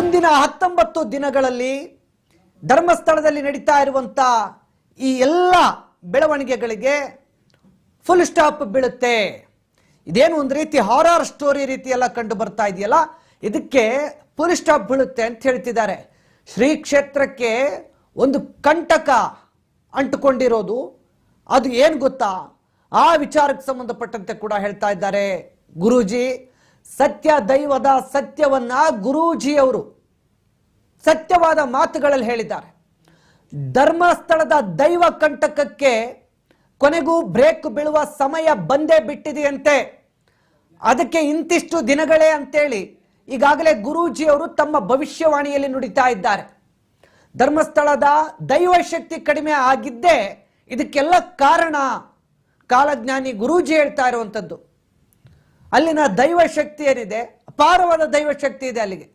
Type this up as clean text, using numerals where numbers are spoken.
ಮುಂದಿನ 19 ದಿನಗಳಲ್ಲಿ ಧರ್ಮಸ್ಥಳದಲ್ಲಿ ನಡೀತಾ ಇರುವಂತ ಈ ಎಲ್ಲ ಬೆಳವಣಿಗೆಗಳಿಗೆ ಫುಲ್ ಸ್ಟಾಪ್ ಬೀಳುತ್ತೆ. ಇದೇನು ಒಂದು ರೀತಿ ಹಾರರ್ ಸ್ಟೋರಿ ರೀತಿ ಎಲ್ಲ ಕಂಡು ಬರ್ತಾ ಇದೆಯಲ್ಲ, ಇದಕ್ಕೆ ಫುಲ್ ಸ್ಟಾಪ್ ಬೀಳುತ್ತೆ ಅಂತ ಹೇಳ್ತಿದ್ದಾರೆ. ಶ್ರೀ ಕ್ಷೇತ್ರಕ್ಕೆ ಒಂದು ಕಂಟಕ ಅಂಟುಕೊಂಡಿರೋದು ಅದು ಏನು ಗೊತ್ತಾ, ಆ ವಿಚಾರಕ್ಕೆ ಸಂಬಂಧಪಟ್ಟಂತೆ ಕೂಡ ಹೇಳ್ತಾ ಇದ್ದಾರೆ ಗುರೂಜಿ. ಸತ್ಯ ದೈವದ ಸತ್ಯವನ್ನ ಗುರೂಜಿಯವರು ಸತ್ಯವಾದ ಮಾತುಗಳಲ್ಲಿ ಹೇಳಿದ್ದಾರೆ. ಧರ್ಮಸ್ಥಳದ ದೈವ ಕಂಟಕಕ್ಕೆ ಕೊನೆಗೂ ಬ್ರೇಕ್ ಬೀಳುವ ಸಮಯ ಬಂದೇ ಬಿಟ್ಟಿದೆಯಂತೆ. ಅದಕ್ಕೆ ಇಂತಿಷ್ಟು ದಿನಗಳೇ ಅಂತೇಳಿ ಈಗಾಗಲೇ ಗುರೂಜಿಯವರು ತಮ್ಮ ಭವಿಷ್ಯವಾಣಿಯಲ್ಲಿ ನುಡಿತಾ ಇದ್ದಾರೆ. ಧರ್ಮಸ್ಥಳದ ದೈವ ಶಕ್ತಿ ಕಡಿಮೆ ಆಗಿದ್ದೇ ಇದಕ್ಕೆಲ್ಲ ಕಾರಣ. ಕಾಲಜ್ಞಾನಿ ಗುರೂಜಿ ಹೇಳ್ತಾ ಇರುವಂಥದ್ದು. ಅಲ್ಲಿನ ದೈವ ಶಕ್ತಿ ಏನಿದೆ, ಅಪಾರವಾದ ದೈವ ಶಕ್ತಿ ಇದೆ ಅಲ್ಲಿಗೆ.